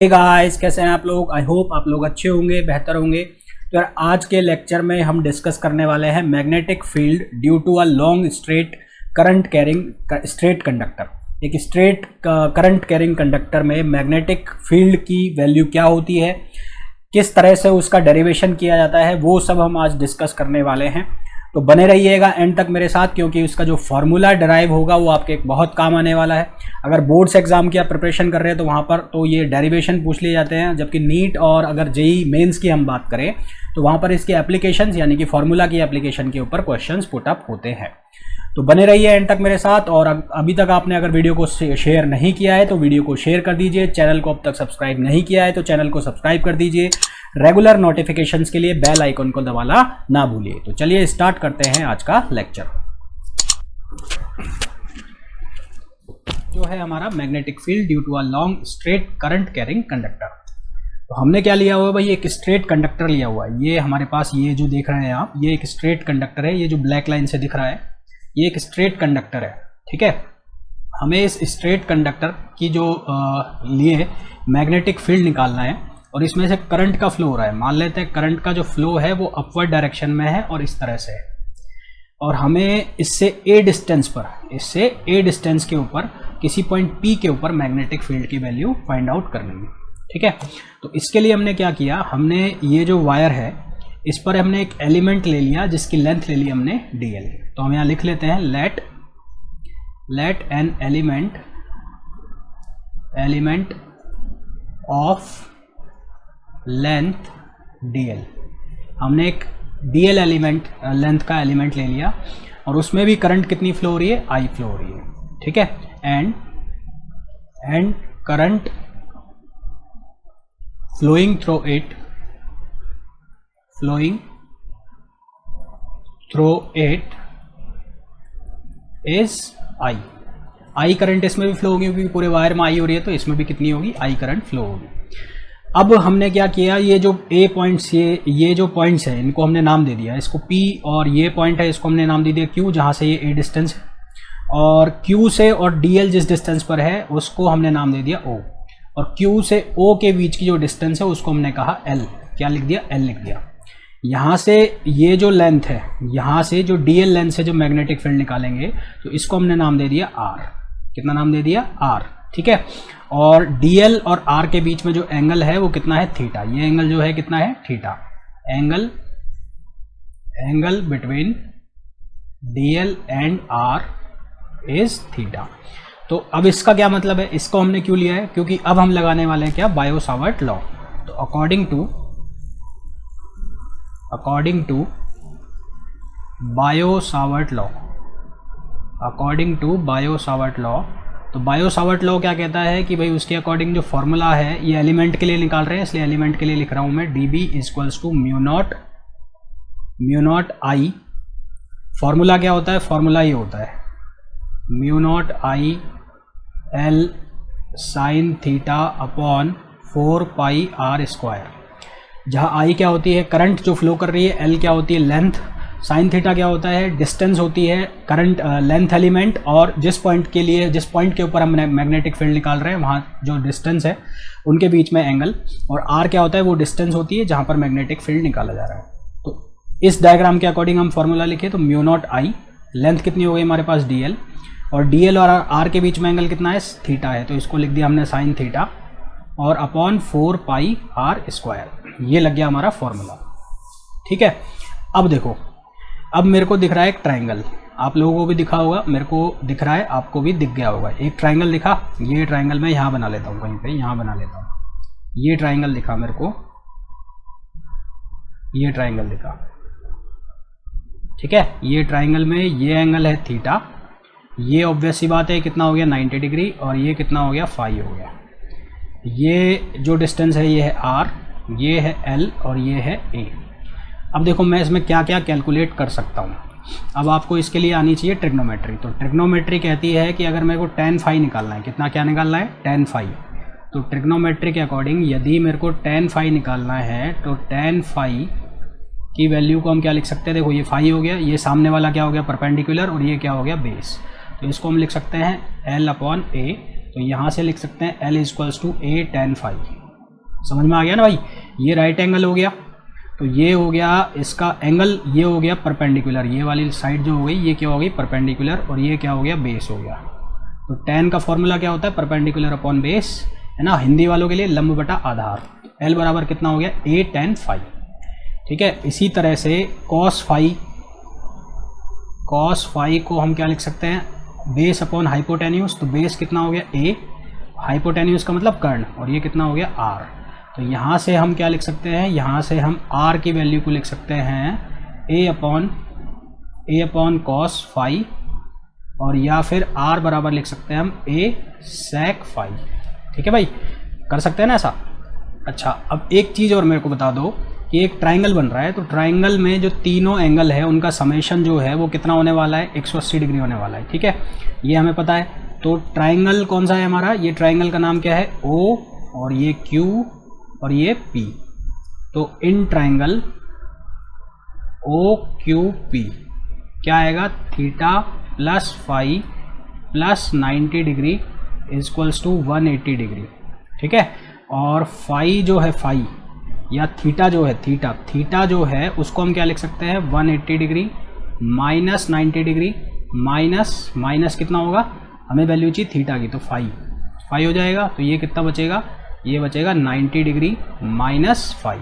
Hey guys, कैसे हैं आप लोग। आई होप आप लोग अच्छे होंगे, बेहतर होंगे। तो यार आज के लेक्चर में हम डिस्कस करने वाले हैं magnetic field due to a long straight current carrying straight conductor. एक स्ट्रेट करंट कैरिंग कंडक्टर में मैग्नेटिक फील्ड की वैल्यू क्या होती है, किस तरह से उसका डेरिवेशन किया जाता है, वो सब हम आज डिस्कस करने वाले हैं। तो बने रहिएगा एंड तक मेरे साथ, क्योंकि उसका जो फॉर्मूला डराइव होगा वो आपके बहुत काम आने वाला है। अगर बोर्ड्स एग्जाम की आप प्रिपरेशन कर रहे हैं तो वहाँ पर तो ये डेरिवेशन पूछ लिए जाते हैं, जबकि नीट और अगर जेई मेंस की हम बात करें तो वहाँ पर इसके एप्लीकेशंस यानी कि फॉर्मूला की एप्लीकेशन के ऊपर क्वेश्चंस पुट अप होते हैं। तो बने रहिए एंड तक मेरे साथ। और अभी तक आपने अगर वीडियो को शेयर नहीं किया है तो वीडियो को शेयर कर दीजिए। चैनल को अब तक सब्सक्राइब नहीं किया है तो चैनल को सब्सक्राइब कर दीजिए। रेगुलर नोटिफिकेशंस के लिए बेल आइकन को दबाना ना भूलिए। तो चलिए स्टार्ट करते हैं आज का लेक्चर, जो है हमारा magnetic field due to a long straight current carrying conductor. तो हमने क्या लिया हुआ है भाई, एक स्ट्रेट कंडक्टर लिया हुआ है। ये हमारे पास ये जो देख रहे हैं आप, ये एक स्ट्रेट कंडक्टर है। ये जो ब्लैक लाइन से दिख रहा है ये एक स्ट्रेट कंडक्टर है, ठीक है। हमें इस स्ट्रेट कंडक्टर की जो लिए मैग्नेटिक फील्ड निकालना है और इसमें से करंट का फ्लो हो रहा है। मान लेते हैं करंट का जो फ्लो है वो अपवर्ड डायरेक्शन में है और इस तरह से है, और हमें इससे ए डिस्टेंस के ऊपर किसी पॉइंट पी के ऊपर मैग्नेटिक फील्ड की वैल्यू फाइंड आउट करनी है, ठीक है। तो इसके लिए हमने क्या किया, हमने ये जो वायर है इस पर हमने एक एलिमेंट ले लिया जिसकी लेंथ ले ली हमने dl। तो हम यहाँ लिख लेते हैं let an element of length dl। हमने एक dl एलिमेंट लेंथ का एलिमेंट ले लिया और उसमें भी करंट कितनी फ्लो हो रही है, I फ्लो हो रही है, ठीक है। And current flowing through it is I current इसमें भी फ्लो होगी क्योंकि पूरे वायर में I हो रही है, तो इसमें भी कितनी होगी, I करंट फ्लो होगी। अब हमने क्या किया, ये जो A पॉइंट्स, ये जो पॉइंट्स हैं इनको हमने नाम दे दिया, इसको P, और ये पॉइंट है इसको हमने नाम दे दिया Q, जहाँ से ये A डिस्टेंस है, और Q से और DL जिस डिस्टेंस पर है उसको हमने नाम दे दिया O, और Q से O के बीच की जो डिस्टेंस है उसको हमने कहा L। क्या लिख दिया, L लिख दिया। यहाँ से ये जो लेंथ है, यहाँ से जो DL लेंथ से जो मैग्नेटिक फील्ड निकालेंगे तो इसको हमने नाम दे दिया R। कितना नाम दे दिया, R, ठीक है। और DL और R के बीच में जो एंगल है वो कितना है, थीटा। ये एंगल जो है कितना है, theta. Angle between DL and R is theta. तो अब इसका क्या मतलब है, इसको हमने क्यों लिया है, क्योंकि अब हम लगाने वाले हैं क्या, बायो-सावर्ट लॉ। तो अकॉर्डिंग टू बायो-सावर्ट लॉ, तो बायो-सावर्ट लॉ क्या कहता है कि भाई उसके अकॉर्डिंग जो फॉर्मूला है, ये एलिमेंट के लिए निकाल रहे हैं इसलिए एलिमेंट के लिए लिख रहा हूं मैं, dB equals to mu not I। Formula क्या होता है, फॉर्मूला ये होता है mu not I L sine theta upon 4 pi R square. जहाँ I क्या होती है, करंट जो फ्लो कर रही है, L क्या होती है, लेंथ, साइन थीटा क्या होता है, डिस्टेंस होती है करंट लेंथ एलिमेंट, और जिस पॉइंट के ऊपर हम मैग्नेटिक फील्ड निकाल रहे हैं वहाँ जो डिस्टेंस है उनके बीच में एंगल, और R क्या होता है, वो डिस्टेंस होती है जहाँ पर मैग्नेटिक फील्ड निकाला जा रहा है। तो इस डायग्राम के अकॉर्डिंग हम फॉर्मूला लिखे तो म्यू नॉट I, लेंथ कितनी हो गई हमारे पास DL, और DL और R के बीच में एंगल कितना है, थीटा है, तो इसको लिख दिया हमने साइन थीटा, और अपॉन 4 पाई R स्क्वायर। ये लग गया हमारा फॉर्मूला, ठीक है। अब देखो, अब मेरे को दिख रहा है एक ट्रायंगल, आप लोगों को भी दिखा होगा, मेरे को दिख रहा है, आपको भी दिख गया होगा। एक ट्रायंगल दिखा, ये ट्रायंगल मैं यहाँ बना लेता हूँ, कहीं पे यहाँ बना लेता हूँ। ये ट्रायंगल दिखा मेरे को, ये ट्रायंगल दिखा, ठीक है। ये ट्रायंगल में ये एंगल है थीटा, ये ऑब्वियस सी बात है कितना हो गया, 90 डिग्री, और ये कितना हो गया, फाई हो गया। ये जो डिस्टेंस है ये है R, ये है L और ये है A। अब देखो मैं इसमें क्या क्या कैलकुलेट कर सकता हूँ। अब आपको इसके लिए आनी चाहिए ट्रिग्नोमेट्री। तो ट्रिग्नोमेट्री कहती है कि अगर मेरे को tan फाई निकालना है, कितना क्या निकालना है, tan फाई। तो ट्रिग्नोमेट्री के अकॉर्डिंग यदि मेरे को tan फाई निकालना है तो tan फाई की वैल्यू को हम क्या लिख सकते हैं, देखो ये फाई हो गया, ये सामने वाला क्या हो गया, परपेंडिकुलर, और ये क्या हो गया, बेस। तो इसको हम लिख सकते हैं L अपॉन A। तो यहाँ से लिख सकते हैं L equals to A tan phi. समझ में आ गया ना भाई। ये राइट एंगल हो गया, तो ये हो गया इसका एंगल, ये हो गया परपेंडिकुलर, ये वाली साइड जो हो गई ये क्या हो गई परपेंडिकुलर, और ये क्या हो गया बेस हो गया। तो tan का फॉर्मूला क्या होता है परपेंडिकुलर अपॉन बेस, है ना, हिंदी वालों के लिए लंब बटा आधार। L बराबर कितना हो गया a tan फाई। ठीक है, इसी तरह से cos फाई को हम क्या लिख सकते हैं बेस अपॉन हाइपोटेन्यूज, तो बेस कितना हो गया a, हाइपोटेन्यूज का मतलब कर्ण, और ये कितना हो गया r। तो यहाँ से हम क्या लिख सकते हैं, यहाँ से हम r की वैल्यू को लिख सकते हैं a अपॉन कॉस फाई, और या फिर r बराबर लिख सकते हैं हम a sec फाई। ठीक है भाई, कर सकते हैं ना ऐसा। अच्छा, अब एक चीज़ और मेरे को बता दो कि एक ट्राइंगल बन रहा है, तो ट्राइंगल में जो तीनों एंगल है उनका समेशन जो है वो कितना होने वाला है 180 डिग्री होने वाला है। ठीक है, ये हमें पता है। तो ट्राइंगल कौन सा है हमारा, ये ट्राइंगल का नाम क्या है O, और ये Q और ये P। तो इन ट्राइंगल OQP क्या आएगा theta plus phi plus 90 degree equals to 180 degree. ठीक है, और फाई जो है फाई या थीटा जो है थीटा जो है उसको हम क्या लिख सकते हैं 180 डिग्री माइनस 90 डिग्री माइनस कितना होगा, हमें वैल्यू चाहिए थीटा की, तो फाई हो जाएगा। तो ये कितना बचेगा, ये बचेगा 90 डिग्री माइनस फाई,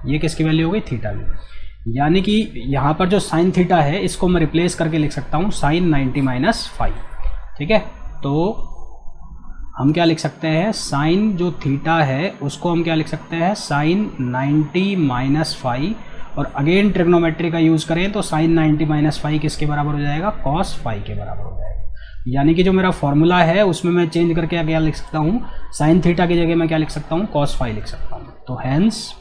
ये किसकी वैल्यू हो गई थीटा की। यानी कि यहाँ पर जो साइन थीटा है इसको मैं रिप्लेस करके लिख सकता हूँ साइन 90 माइनस फाई। ठीक है, तो हम क्या लिख सकते हैं साइन जो थीटा है उसको हम क्या लिख सकते हैं साइन 90 माइनस फाई, और अगेन ट्रिग्नोमेट्री का यूज़ करें तो साइन 90 माइनस फाई किसके बराबर हो जाएगा कॉस फाई के बराबर हो जाएगा। यानी कि जो मेरा फॉर्मूला है उसमें मैं चेंज करके क्या लिख सकता हूँ साइन थीटा की जगह मैं क्या लिख सकता हूँ कॉस फाई लिख सकता हूँ। तो हैंस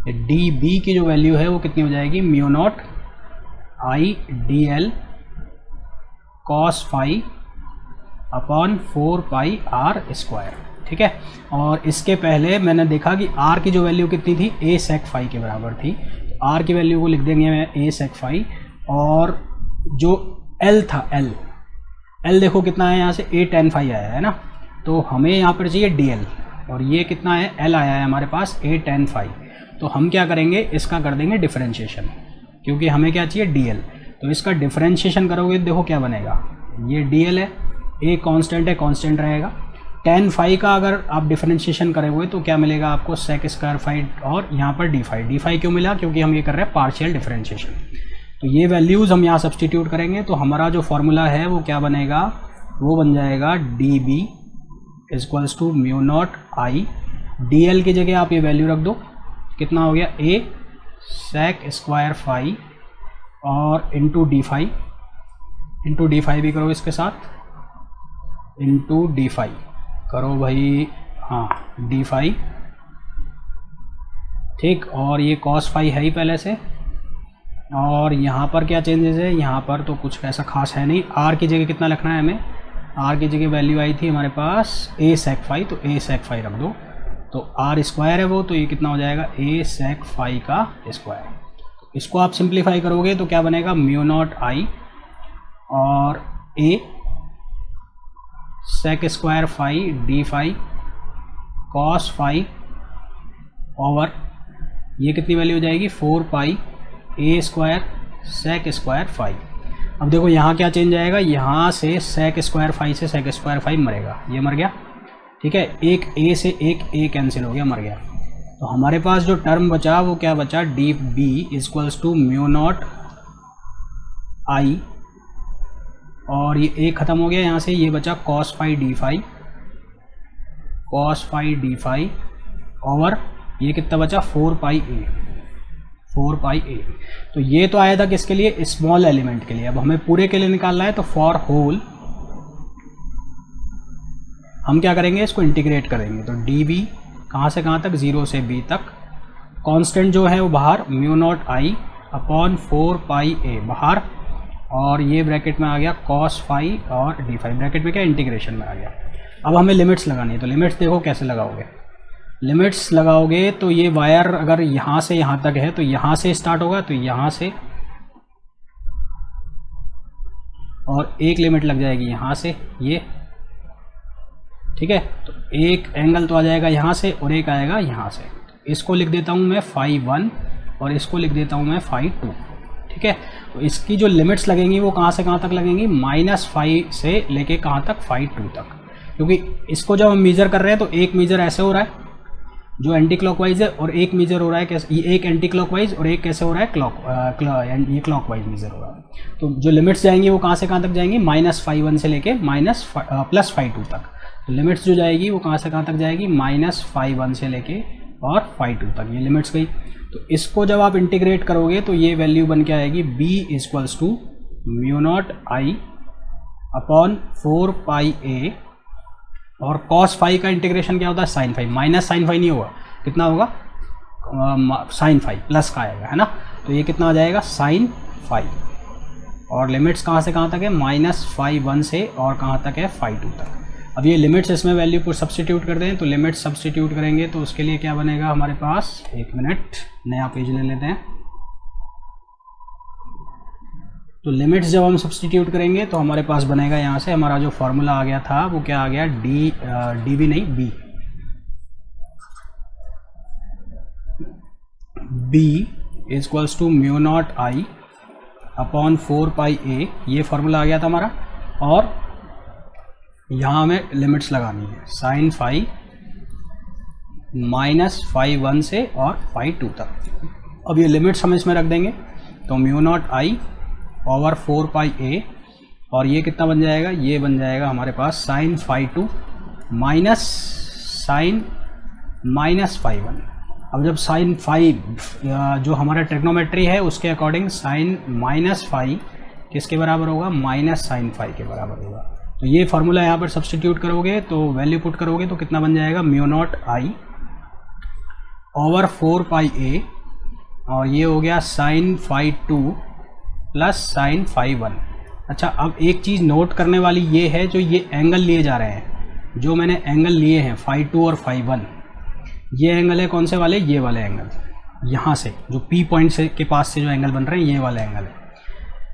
डी बी की जो वैल्यू है वो कितनी हो जाएगी mu not I D L cos phi upon 4 pi R square. ठीक है, और इसके पहले मैंने देखा कि आर की जो वैल्यू कितनी थी ए सेक फाई के बराबर थी, तो आर की वैल्यू को लिख देंगे मैं ए सेक फाई, और जो एल था एल देखो कितना है यहाँ से ए टेन फाई आया है ना, तो हमें यहाँ पर चाहिए डी एल, और ये कितना है एल आया है हमारे पास ए टेन फाई। तो हम क्या करेंगे इसका कर देंगे डिफरेंशिएशन, क्योंकि हमें क्या चाहिए डी एल। तो इसका डिफरेंशिएशन करोगे देखो क्या बनेगा, ये डी एल है, ए कांस्टेंट है कांस्टेंट रहेगा, टेन फाई का अगर आप डिफरेंशिएशन करोगे तो क्या मिलेगा आपको सेक स्क्वायर फाई, और यहाँ पर डी फाई क्यों मिला क्योंकि हम ये कर रहे हैं पार्शियल डिफरेंशिएशन। तो ये वैल्यूज़ हम यहाँ सब्सटीट्यूट करेंगे तो हमारा जो फॉर्मूला है वो क्या बनेगा, वो बन जाएगा D B equals to mu not I, D L की जगह आप ये वैल्यू रख दो, कितना हो गया ए सेक स्क्वायर फाई और इंटू डी फाई भी करो इसके साथ, इंटू डी फाई करो भाई, हाँ डी फाई। ठीक, और ये कॉस फाई है ही पहले से, और यहाँ पर क्या चेंजेस है, यहाँ पर तो कुछ ऐसा खास है नहीं। आर की जगह कितना लिखना है हमें, आर की जगह वैल्यू आई थी हमारे पास ए सेक फाई, तो ए सेक फाई रख दो, तो आर स्क्वायर है वो, तो ये कितना हो जाएगा ए सेक फाई का स्क्वायर। इसको आप सिंप्लीफाई करोगे तो क्या बनेगा म्यू नॉट आई और A sec square phi D phi cos phi over ये कितनी वैल्यू हो जाएगी 4 pi A square sec square phi. अब देखो यहाँ क्या चेंज आएगा, यहाँ से सेक स्क्वायर फाई से सेक स्क्वायर फाई मरेगा, ये मर गया। ठीक है, एक ए से एक ए कैंसिल हो गया, मर गया। तो हमारे पास जो टर्म बचा वो क्या बचा, D B equals to mu not I, और ये ए ख़त्म हो गया यहाँ से, ये बचा cos phi D phi over ये कितना बचा 4 पाई ए। तो ये तो आया था किसके लिए, स्मॉल एलिमेंट के लिए। अब हमें पूरे के लिए निकालना है, तो फॉर होल हम क्या करेंगे, इसको इंटीग्रेट करेंगे। तो डी बी कहाँ से कहाँ तक, 0 से b तक, कांस्टेंट जो है वो बाहर mu not I upon 4 pi ए बाहर, और ये ब्रैकेट में आ गया कॉस फाई और डी फाई, ब्रैकेट में क्या इंटीग्रेशन में आ गया। अब हमें लिमिट्स लगानी है, तो लिमिट्स देखो कैसे लगाओगे, लिमिट्स लगाओगे तो ये वायर अगर यहाँ से यहाँ तक है तो यहाँ से स्टार्ट होगा, तो यहाँ से, और एक लिमिट लग जाएगी यहाँ से ये। ठीक है। तो एक एंगल तो आ जाएगा यहाँ से और एक आएगा यहाँ से। इसको लिख देता हूँ मैं फाई 1 और इसको लिख देता हूँ मैं फाई 2। ठीक है। तो इसकी जो लिमिट्स लगेंगी वो कहाँ से कहाँ तक लगेंगी, -फाई से लेके कहाँ तक, फाई 2 तक। क्योंकि इसको जब हम मेजर कर रहे हैं तो एक मेजर ऐसे हो रहा है जो एंटी क्लॉकवाइज है, और एक मेजर हो रहा है कैसे, ये एक एंटी क्लॉकवाइज और एक कैसे हो रहा है ये क्लॉकवाइज मेजर हो रहा है। तो जो लिमिट्स जाएंगी वो कहाँ से कहाँ तक जाएंगी, -फाई 1 से लेके +फाई 2 तक। तो लिमिट्स जो जाएगी वो कहाँ से कहाँ तक जाएगी, -फाई 1 से लेके और फाई 2 तक, ये लिमिट्स गई। तो इसको जब आप इंटीग्रेट करोगे तो ये वैल्यू बन के आएगी b = μ0I अपॉन 4πa, और cos फाई का इंटीग्रेशन क्या होता है, sine phi, minus sine phi नहीं होगा, कितना होगा, साइन फाई प्लस का आएगा, है ना। तो ये कितना आ जाएगा, साइन फाई, और लिमिट्स कहाँ से कहाँ तक है, -फाई 1 से और कहाँ तक है, फाई 2 तक। अब ये लिमिट्स इसमें वैल्यू को सब्सटीट्यूट कर दें, तो लिमिट्स सब्सटीट्यूट करेंगे तो उसके लिए क्या बनेगा हमारे पास, एक मिनट नया पेज ले लेते हैं। तो लिमिट्स जब हम सब्सटीट्यूट करेंगे तो हमारे पास बनेगा, यहाँ से हमारा जो फॉर्मूला आ गया था वो क्या आ गया, डी नहीं बी = μ0I अपॉन 4πa, ये फॉर्मूला आ गया था हमारा। और यहाँ हमें लिमिट्स लगानी है, साइन फाई -फाई 1 से और फाई 2 तक। अब ये लिमिट्स हम इसमें रख देंगे, तो μ0I ओवर 4πa, और ये कितना बन जाएगा, ये बन जाएगा हमारे पास sine phi 2 minus sine -phi 1। अब जब साइन फाई जो हमारा ट्रिग्नोमेट्री है उसके अकॉर्डिंग साइन -फाई किसके बराबर होगा, -साइन फाई के बराबर होगा। तो ये फार्मूला यहाँ पर सब्सटीट्यूट करोगे तो वैल्यू पुट करोगे तो कितना बन जाएगा, μ0I ओवर 4πa, और ये हो गया sine phi 2 plus sine phi 1। अच्छा, अब एक चीज़ नोट करने वाली ये है, जो ये एंगल लिए जा रहे हैं, जो मैंने एंगल लिए हैं फाई 2 और फाई 1, ये एंगल है कौन से वाले, ये वाले एंगल, यहाँ से जो P पॉइंट से के पास से जो एंगल बन रहे हैं ये वाले एंगल है।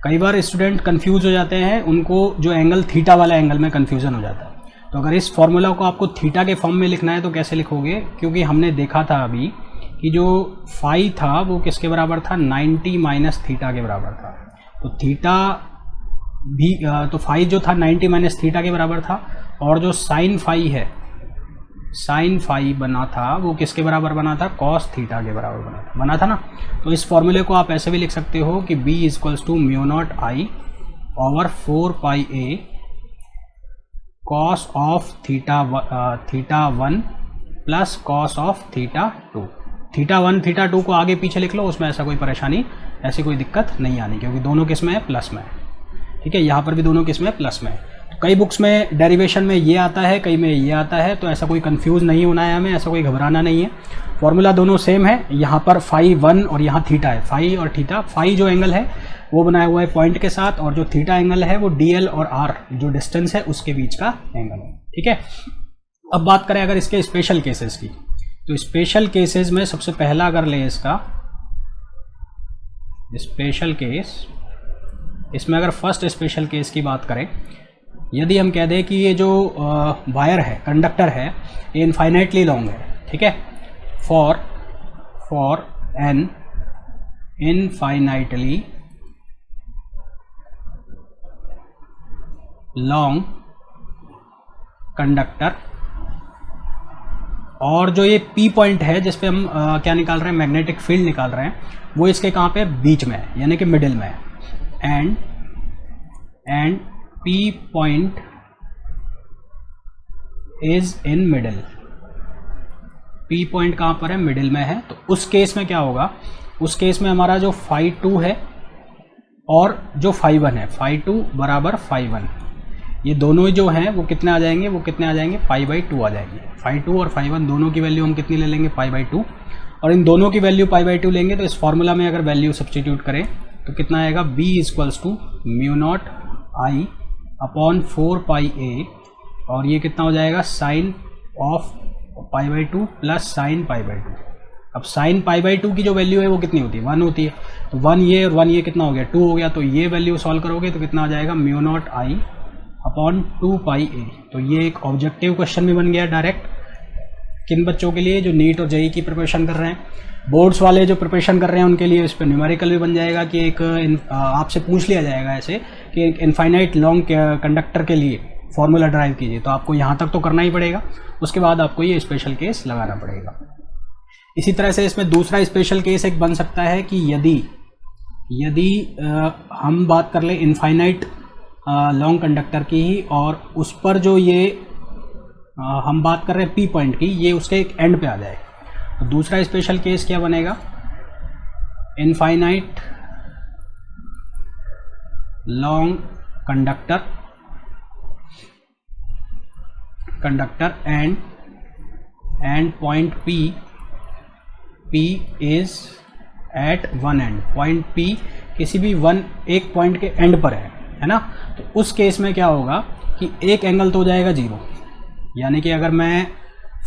कई बार स्टूडेंट कंफ्यूज हो जाते हैं, उनको जो एंगल थीटा वाला एंगल में कन्फ्यूज़न हो जाता है। तो अगर इस फॉर्मूला को आपको थीटा के फॉर्म में लिखना है तो कैसे लिखोगे, क्योंकि हमने देखा था अभी कि जो फाई था वो किसके बराबर था, 90 माइनस थीटा के बराबर था। तो थीटा भी तो फाई जो था 90 माइनस थीटा के बराबर था, और जो साइन फाई है, साइन फाई बना था वो किसके बराबर बना था, कॉस थीटा के बराबर बना था ना। तो इस फॉर्मूले को आप ऐसे भी लिख सकते हो कि b = μ0I over 4πa cos of theta 1 plus cos of theta 2। Theta 1 theta 2 को आगे पीछे लिख लो, उसमें ऐसा कोई परेशानी, ऐसी कोई दिक्कत नहीं आनी, क्योंकि दोनों किस में है, प्लस में है। ठीक है, यहाँ पर भी दोनों किस में है, प्लस में है। कई बुक्स में डेरिवेशन में ये आता है, कई में ये आता है, तो ऐसा कोई कंफ्यूज नहीं होना है हमें, ऐसा कोई घबराना नहीं है। फॉर्मूला दोनों सेम है, यहाँ पर फाई 1 और यहाँ थीटा है, फाई और थीटा। फाई जो एंगल है वो बनाया हुआ है पॉइंट के साथ, और जो थीटा एंगल है वो DL और R जो डिस्टेंस है उसके बीच का एंगल है। ठीक है, अब बात करें अगर इसके स्पेशल केसेस की, तो स्पेशल केसेस में सबसे पहला अगर ले इसका स्पेशल केस, इसमें अगर फर्स्ट स्पेशल केस की बात करें, यदि हम कह दें कि ये जो वायर है, कंडक्टर है, ये इनफाइनाइटली लॉन्ग है, ठीक है, for an infinitely long conductor, और जो ये P पॉइंट है जिस पे हम क्या निकाल रहे हैं, मैग्नेटिक फील्ड निकाल रहे हैं, वो इसके कहाँ पे, बीच में है, यानी कि मिडिल में है। And P point is in middle, P point कहाँ पर है, मिडिल में है। तो उस केस में क्या होगा, उस केस में हमारा जो फाई 2 है और जो फाई 1 है, फाई 2 बराबर फाई 1, ये दोनों जो हैं वो कितने आ जाएंगे, वो कितने आ जाएंगे, π/2 आ जाएंगे। फाई 2 और फाई 1 दोनों की वैल्यू हम कितनी ले लेंगे, π/2, और इन दोनों की वैल्यू π/2 लेंगे तो इस फॉर्मूला में अगर वैल्यू सब्सटीट्यूट करें तो कितना आएगा, b = μ0I अपॉन 4πa, और ये कितना हो जाएगा, साइन ऑफ π/2 प्लस साइन π/2। अब साइन π/2 की जो वैल्यू है वो कितनी होती है, 1 होती है। तो 1 ये और 1 ये कितना हो गया, 2 हो गया। तो ये वैल्यू सॉल्व करोगे तो कितना आ जाएगा, μ0I अपॉन 2 पाई ए। तो ये एक ऑब्जेक्टिव क्वेश्चन भी बन गया डायरेक्ट, किन बच्चों के लिए जो नीट और जेईई की प्रिपरेशन कर रहे हैं। बोर्ड्स वाले जो प्रिपरेशन कर रहे हैं उनके लिए इस पर न्यूमेरिकल भी बन जाएगा कि एक आपसे पूछ लिया जाएगा ऐसे कि एक इनफाइनाइट लॉन्ग कंडक्टर के लिए फॉर्मूला ड्राइव कीजिए, तो आपको यहाँ तक तो करना ही पड़ेगा, उसके बाद आपको ये स्पेशल केस लगाना पड़ेगा। इसी तरह से इसमें दूसरा स्पेशल केस एक बन सकता है कि यदि हम बात कर लें इनफाइनाइट लॉन्ग कंडक्टर की ही, और उस पर जो ये हम बात कर रहे हैं पी पॉइंट की, ये उसके एक एंड पे आ जाए, तो दूसरा स्पेशल केस क्या बनेगा, infinite long conductor and point P is at one end. Point P किसी भी एक पॉइंट के एंड पर है ना। तो उस केस में क्या होगा कि एक एंगल तो हो जाएगा 0, यानी कि अगर मैं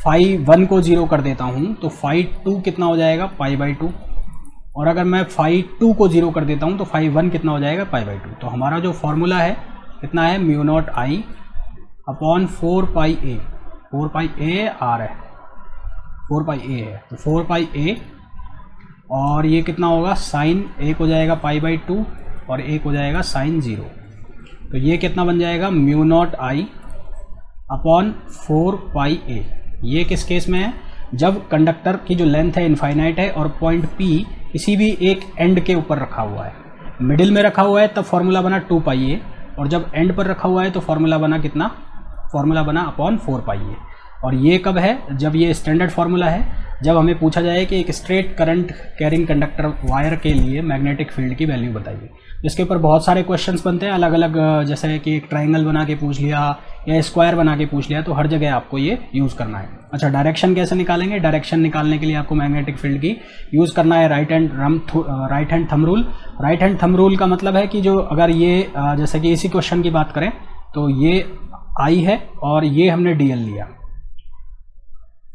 फाई 1 को 0 कर देता हूं तो फाई 2 कितना हो जाएगा, पाई बाई 2, और अगर मैं फाई 2 को 0 कर देता हूं तो फाई 1 कितना हो जाएगा, पाई बाई 2। तो हमारा जो फॉर्मूला है कितना है, mu not I upon 4 pi A, 4 pi A R है, 4 पाई ए है, तो 4 पाई ए, और ये कितना होगा, साइन एक हो जाएगा पाई बाई 2 और एक हो जाएगा साइन 0। तो ये कितना बन जाएगा, mu not I upon 4 pi ए। ये किस केस में है, जब कंडक्टर की जो लेंथ है इनफाइनाइट है और पॉइंट P किसी भी एक एंड के ऊपर रखा हुआ है, मिडिल में रखा हुआ है तब फॉर्मूला बना 2 पाई ए, और जब एंड पर रखा हुआ है तो फॉर्मूला बना कितना, फॉर्मूला बना अपॉन 4 पाई ए। और ये कब है, जब ये स्टैंडर्ड फार्मूला है, जब हमें पूछा जाए कि एक straight current carrying conductor wire के लिए मैग्नेटिक फील्ड की वैल्यू बताइए। इसके ऊपर बहुत सारे क्वेश्चंस बनते हैं अलग अलग, जैसे कि एक ट्राइंगल बना के पूछ लिया या स्क्वायर बना के पूछ लिया, तो हर जगह आपको ये यूज़ करना है। अच्छा, डायरेक्शन कैसे निकालेंगे, डायरेक्शन निकालने के लिए आपको मैग्नेटिक फील्ड की यूज़ करना है right hand thumb rule. Right hand thumb rule का मतलब है कि जो अगर ये जैसे कि इसी क्वेश्चन की बात करें तो ये आई है और ये हमने डीएल लिया,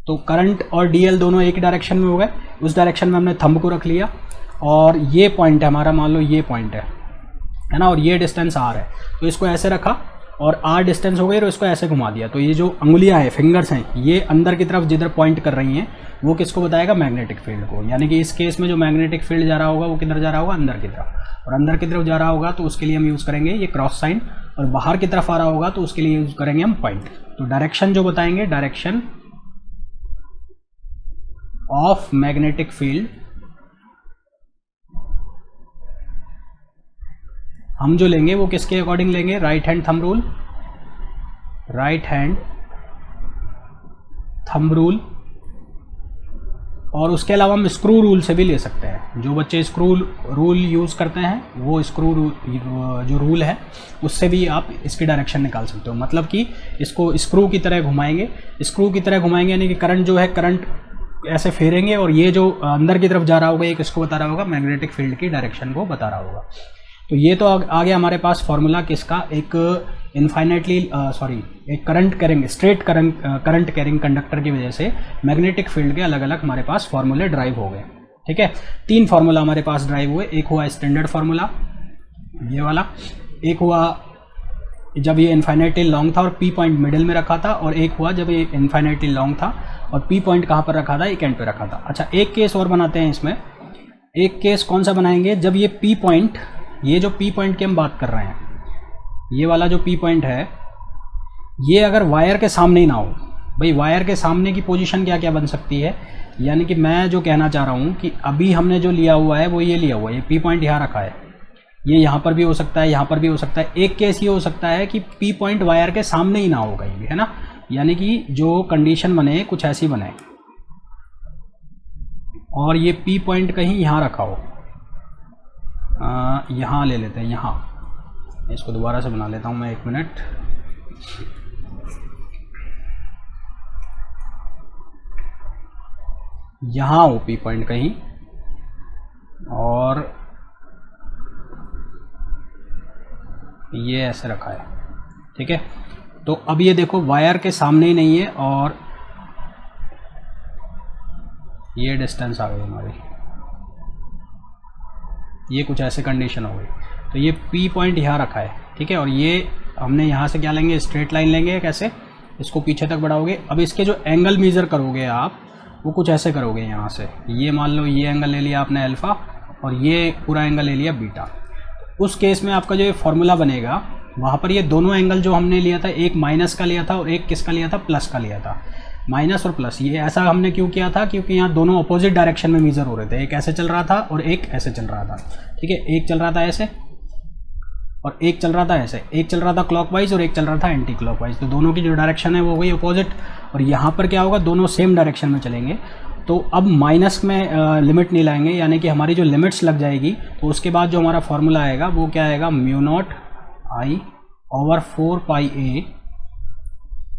तो करंट और डीएल दोनों एक डायरेक्शन में हो गए, उस डायरेक्शन में हमने थंब को रख लिया, और ये पॉइंट है हमारा, मान लो ये पॉइंट है ना, और ये डिस्टेंस आर है, तो इसको ऐसे रखा और आर डिस्टेंस हो गई और इसको ऐसे घुमा दिया। तो ये जो अंगुलियां हैं, फिंगर्स हैं, ये अंदर की तरफ जिधर पॉइंट कर रही हैं वो किसको बताएगा, मैग्नेटिक फील्ड को। यानी कि इस केस में जो मैग्नेटिक फील्ड जा रहा होगा वो किधर जा रहा होगा, अंदर की तरफ, और अंदर की तरफ जा रहा होगा तो उसके लिए हम यूज़ करेंगे ये क्रॉस साइन, और बाहर की तरफ आ रहा होगा तो उसके लिए यूज़ करेंगे हम पॉइंट। तो डायरेक्शन जो बताएंगे, डायरेक्शन ऑफ मैग्नेटिक फील्ड, हम जो लेंगे वो किसके अकॉर्डिंग लेंगे, right hand thumb rule, right hand thumb rule, और उसके अलावा हम स्क्रू रूल से भी ले सकते हैं। जो बच्चे स्क्रू रूल यूज़ करते हैं वो स्क्रू जो रूल है उससे भी आप इसकी डायरेक्शन निकाल सकते हो। मतलब कि इसको स्क्रू की तरह घुमाएंगे, स्क्रू की तरह घुमाएंगे यानी कि करंट जो है, करंट ऐसे फेरेंगे और ये जो अंदर की तरफ जा रहा होगा ये किसको बता रहा होगा, मैग्नेटिक फील्ड की डायरेक्शन को बता रहा होगा। तो ये तो आ गया हमारे पास फॉर्मूला किसका, एक एक current carrying, straight current carrying conductor की वजह से मैग्नेटिक फील्ड के अलग अलग हमारे पास फॉर्मूले ड्राइव हो गए। ठीक है, 3 फार्मूला हमारे पास ड्राइव हुए। एक हुआ स्टैंडर्ड फार्मूला ये वाला, एक हुआ जब ये इन्फाइनाइटली लॉन्ग था और पी पॉइंट मिडिल में रखा था, और एक हुआ जब ये इन्फाइनाइटली लॉन्ग था और पी पॉइंट कहाँ पर रखा था, एक एंड पे रखा था। अच्छा, एक केस और बनाते हैं इसमें। एक केस कौन सा बनाएंगे, जब ये पी पॉइंट, ये जो पी पॉइंट की हम बात कर रहे हैं, ये वाला जो पी पॉइंट है, ये अगर वायर के सामने ही ना हो। भाई वायर के सामने की पोजीशन क्या क्या बन सकती है, यानी कि मैं जो कहना चाह रहा हूँ कि अभी हमने जो लिया हुआ है वो ये लिया हुआ है, ये पी पॉइंट यहाँ रखा है, ये यहाँ पर भी हो सकता है, यहाँ पर भी हो सकता है। एक केस ये हो सकता है कि पी पॉइंट वायर के सामने ही ना हो कहीं भी, है ना, यानी कि जो कंडीशन बने कुछ ऐसी बने और ये पी पॉइंट कहीं यहाँ रखा हो, यहाँ ले लेते हैं, यहाँ इसको दोबारा से बना लेता हूँ मैं, 1 मिनट। यहाँ हो पी पॉइंट कहीं और ये ऐसे रखा है। ठीक है, तो अब ये देखो वायर के सामने ही नहीं है और ये डिस्टेंस आ गई हमारी, ये कुछ ऐसे कंडीशन हो गई। तो ये पी पॉइंट यहाँ रखा है, ठीक है, और ये हमने यहाँ से क्या लेंगे, स्ट्रेट लाइन लेंगे, कैसे इसको पीछे तक बढ़ाओगे। अब इसके जो एंगल मेज़र करोगे आप वो कुछ ऐसे करोगे, यहाँ से ये मान लो ये एंगल ले लिया आपने अल्फ़ा और ये पूरा एंगल ले लिया बीटा। उस केस में आपका जो ये फॉर्मूला बनेगा वहाँ पर ये दोनों एंगल जो हमने लिया था, एक माइनस का लिया था और एक किसका लिया था, प्लस का लिया था। माइनस और प्लस ये ऐसा हमने क्यों किया था, क्योंकि यहाँ दोनों अपोजिट डायरेक्शन में मेजर हो रहे थे, एक ऐसे चल रहा था और एक ऐसे चल रहा था। ठीक है, एक चल रहा था ऐसे और एक चल रहा था ऐसे, एक चल रहा था क्लॉकवाइज और एक चल रहा था एंटी क्लॉकवाइज। तो दोनों की जो डायरेक्शन है वो वही अपोजिट, और यहाँ पर क्या होगा, दोनों सेम डायरेक्शन में चलेंगे। तो अब माइनस में लिमिट नहीं लाएंगे, यानी कि हमारी जो लिमिट्स लग जाएगी, तो उसके बाद जो हमारा फॉर्मूला आएगा वो क्या आएगा, mu not I over 4 pi A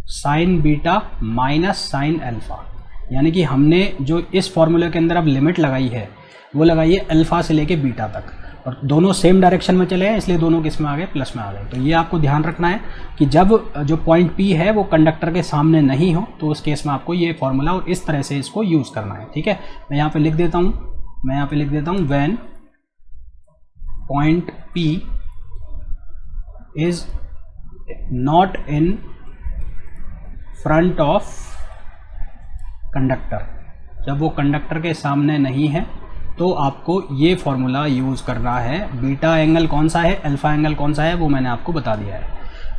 sign beta minus sine alpha. यानी कि हमने जो इस फॉर्मूले के अंदर अब लिमिट लगाई है वो लगाई है अल्फा से लेके बीटा तक, और दोनों सेम डायरेक्शन में चले हैं, इसलिए दोनों किस में आ गए, प्लस में आ गए। तो ये आपको ध्यान रखना है कि जब जो पॉइंट P है वो कंडक्टर के सामने नहीं हो तो उस केस में आपको ये फॉर्मूला और इस तरह से इसको यूज़ करना है। ठीक है, मैं यहाँ पे लिख देता हूँ, when point P is not in front of conductor, जब वो कंडक्टर के सामने नहीं है तो आपको ये फॉर्मूला यूज़ करना है। बीटा एंगल कौन सा है, अल्फा एंगल कौन सा है, वो मैंने आपको बता दिया है।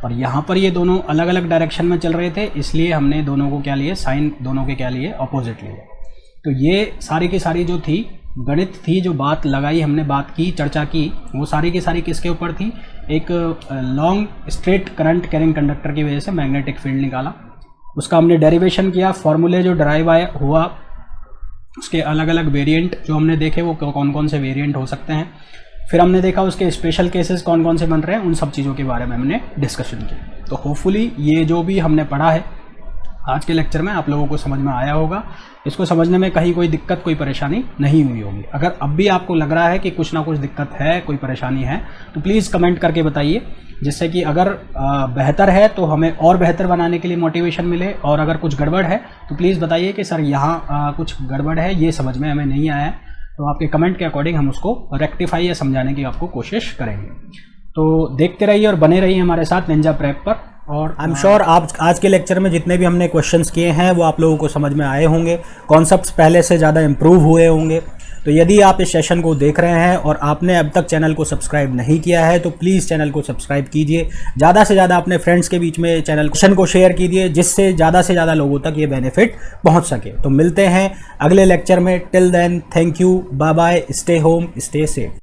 और यहाँ पर ये दोनों अलग अलग डायरेक्शन में चल रहे थे, इसलिए हमने दोनों को क्या लिए, साइन दोनों के क्या लिए, अपोजिट लिए। तो ये सारी की सारी जो थी गणित थी, जो बात लगाई हमने, बात की, चर्चा की, वो सारी की सारी किसके ऊपर थी, एक long straight current carrying conductor की वजह से मैग्नेटिक फील्ड निकाला, उसका हमने डेरिवेशन किया, फॉर्मूले जो ड्राइव हुआ उसके अलग अलग वेरिएंट जो हमने देखे वो कौन कौन से वेरिएंट हो सकते हैं, फिर हमने देखा उसके स्पेशल केसेस कौन कौन से बन रहे हैं, उन सब चीज़ों के बारे में हमने डिस्कशन की। तो होपफुली ये जो भी हमने पढ़ा है आज के लेक्चर में आप लोगों को समझ में आया होगा। इसको समझने में कहीं कोई दिक्कत, कोई परेशानी नहीं हुई होगी। अगर अब भी आपको लग रहा है कि कुछ ना कुछ दिक्कत है, कोई परेशानी है, तो प्लीज़ कमेंट करके बताइए, जिससे कि अगर बेहतर है तो हमें और बेहतर बनाने के लिए मोटिवेशन मिले, और अगर कुछ गड़बड़ है तो प्लीज़ बताइए कि सर यहाँ कुछ गड़बड़ है, ये समझ में हमें नहीं आया है। तो आपके कमेंट के अकॉर्डिंग हम उसको रेक्टिफाई या समझाने की आपको कोशिश करेंगे। तो देखते रहिए और बने रहिए हमारे साथ निंजा प्रेप पर। और आई एम श्योर आप आज के लेक्चर में जितने भी हमने क्वेश्चंस किए हैं वो आप लोगों को समझ में आए होंगे, कॉन्सेप्ट्स पहले से ज़्यादा इम्प्रूव हुए होंगे। तो यदि आप इस सेशन को देख रहे हैं और आपने अब तक चैनल को सब्सक्राइब नहीं किया है तो प्लीज़ चैनल को सब्सक्राइब कीजिए, ज़्यादा से ज़्यादा अपने फ्रेंड्स के बीच में चैनल को शेयर कीजिए, जिससे ज़्यादा से ज़्यादा लोगों तक ये बेनिफिट पहुँच सके। तो मिलते हैं अगले लेक्चर में, till then thank you, bye bye, stay home, stay safe.